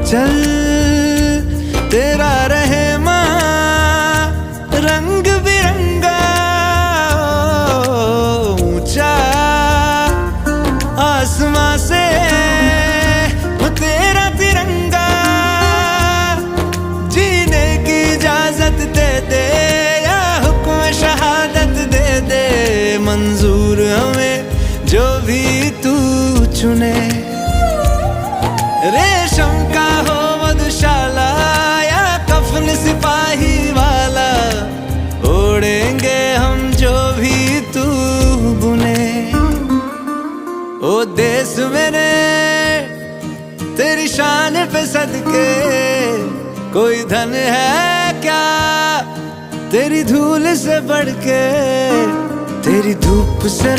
चल तेरा रहे माँ रंग बिरंगा, ऊंचा आसमां से वो तेरा तिरंगा, जीने की इजाजत दे दे या हुक्म शहादत दे दे, मंजूर हमें जो भी तू चुने। रेशम का हो मधुशाला या कफन सिपाही वाला, ओढ़ेंगे हम जो भी तू बुने। ओ देश मेरे तेरी शान पे सदके, कोई धन है क्या तेरी धूल से बढ़ के, तेरी धूप से